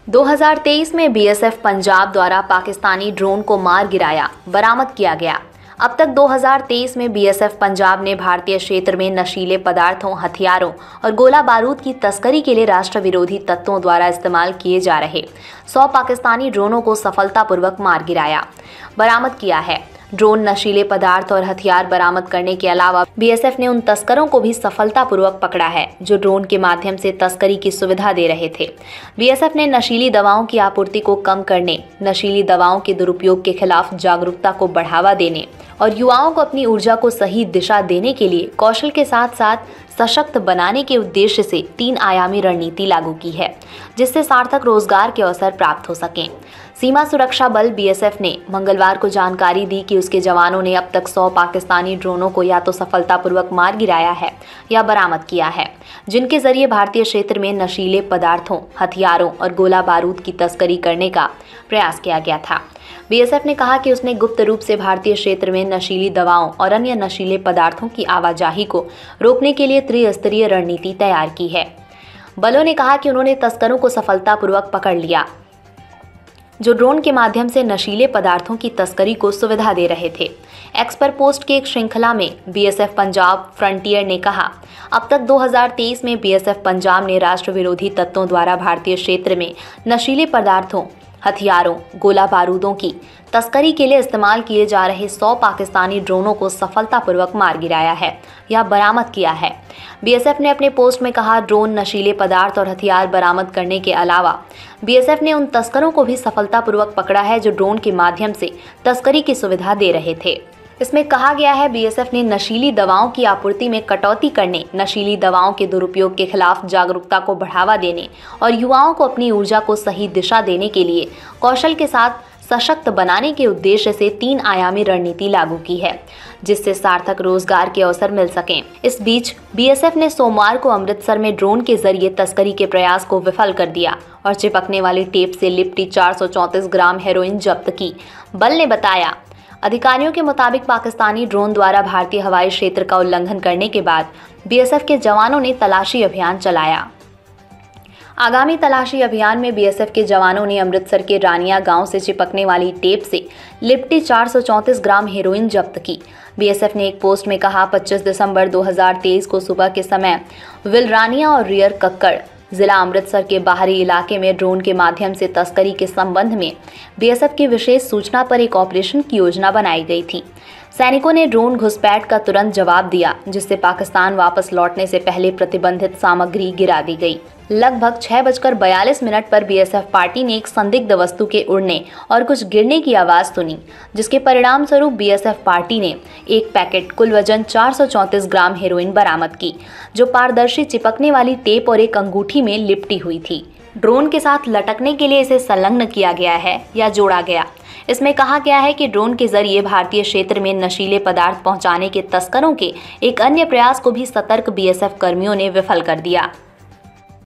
2023 में बीएसएफ पंजाब द्वारा पाकिस्तानी ड्रोन को मार गिराया, बरामद किया गया। अब तक 2023 में बीएसएफ पंजाब ने भारतीय क्षेत्र में नशीले पदार्थों, हथियारों और गोला बारूद की तस्करी के लिए राष्ट्र विरोधी तत्वों द्वारा इस्तेमाल किए जा रहे 100 पाकिस्तानी ड्रोनों को सफलतापूर्वक मार गिराया, बरामद किया है। ड्रोन, नशीले पदार्थ और हथियार बरामद करने के अलावा बीएसएफ ने उन तस्करों को भी सफलतापूर्वक पकड़ा है जो ड्रोन के माध्यम से तस्करी की सुविधा दे रहे थे। बीएसएफ ने नशीली दवाओं की आपूर्ति को कम करने, नशीली दवाओं के दुरुपयोग के खिलाफ जागरूकता को बढ़ावा देने और युवाओं को अपनी ऊर्जा को सही दिशा देने के लिए कौशल के साथ साथ सशक्त बनाने के उद्देश्य से 3 आयामी रणनीति लागू की है, जिससे सार्थक रोजगार के अवसर प्राप्त हो सकें। सीमा सुरक्षा बल बीएसएफ ने मंगलवार को जानकारी दी कि उसके जवानों ने अब तक 100 पाकिस्तानी ड्रोनों को या तो सफलतापूर्वक मार गिराया है या बरामद किया है, जिनके जरिए भारतीय क्षेत्र में नशीले पदार्थों, हथियारों और गोला बारूद की तस्करी करने का प्रयास किया गया था। बीएसएफ ने कहा कि उसने गुप्त रूप से भारतीय क्षेत्र में नशीली दवाओं और अन्य नशीले पदार्थों की आवाजाही को रोकने के लिए त्रिस्तरीय रणनीति तैयार की है। बलों ने कहा कि उन्होंने तस्करों को सफलतापूर्वक पकड़ लिया जो ड्रोन के माध्यम से नशीले पदार्थों की तस्करी को सुविधा दे रहे थे। एक्स पर पोस्ट की एक श्रृंखला में बीएसएफ पंजाब फ्रंटियर ने कहा, अब तक 2023 में बीएसएफ पंजाब ने राष्ट्र विरोधी तत्वों द्वारा भारतीय क्षेत्र में नशीले पदार्थों, हथियारों, गोला बारूदों की तस्करी के लिए इस्तेमाल किए जा रहे 100 पाकिस्तानी ड्रोनों को सफलतापूर्वक मार गिराया है या बरामद किया है। बीएसएफ ने अपने पोस्ट में कहा, ड्रोन, नशीले पदार्थ और हथियार बरामद करने के अलावा बीएसएफ ने उन तस्करों को भी सफलतापूर्वक पकड़ा है जो ड्रोन के माध्यम से तस्करी की सुविधा दे रहे थे। इसमें कहा गया है, बीएसएफ ने नशीली दवाओं की आपूर्ति में कटौती करने, नशीली दवाओं के दुरुपयोग के खिलाफ जागरूकता को बढ़ावा देने और युवाओं को अपनी ऊर्जा को सही दिशा देने के लिए कौशल के साथ सशक्त बनाने के उद्देश्य से 3 आयामी रणनीति लागू की है, जिससे सार्थक रोजगार के अवसर मिल सकें। इस बीच बीएसएफ ने सोमवार को अमृतसर में ड्रोन के जरिए तस्करी के प्रयास को विफल कर दिया और चिपकने वाली टेप से लिपटी 434 ग्राम हेरोइन जब्त की। बल ने बताया, अधिकारियों के मुताबिक पाकिस्तानी ड्रोन द्वारा भारतीय हवाई क्षेत्र का उल्लंघन करने के बाद बीएसएफ के जवानों ने तलाशी अभियान चलाया। आगामी तलाशी अभियान में बीएसएफ के जवानों ने अमृतसर के रानिया गांव से चिपकने वाली टेप से लिपटी 434 ग्राम हेरोइन जब्त की। बीएसएफ ने एक पोस्ट में कहा, 25 दिसंबर 2023 को सुबह के समय विलरानिया और रियर कक्कड़ जिला अमृतसर के बाहरी इलाके में ड्रोन के माध्यम से तस्करी के संबंध में बीएसएफ की विशेष सूचना पर एक ऑपरेशन की योजना बनाई गई थी। सैनिकों ने ड्रोन घुसपैठ का तुरंत जवाब दिया, जिससे पाकिस्तान वापस लौटने से पहले प्रतिबंधित सामग्री गिरा दी गई। लगभग 6:42 पर बीएसएफ पार्टी ने एक संदिग्ध वस्तु के उड़ने और कुछ गिरने की आवाज सुनी, जिसके परिणाम स्वरूप बीएसएफ पार्टी ने एक पैकेट कुल वजन 434 ग्राम हेरोइन बरामद की, जो पारदर्शी चिपकने वाली टेप और एक अंगूठी में लिपटी हुई थी। ड्रोन के साथ लटकने के लिए इसे संलग्न किया गया है या जोड़ा गया। इसमें कहा गया है कि ड्रोन के जरिए भारतीय क्षेत्र में नशीले पदार्थ पहुंचाने के तस्करों के एक अन्य प्रयास को भी सतर्क बीएसएफ कर्मियों ने विफल कर दिया।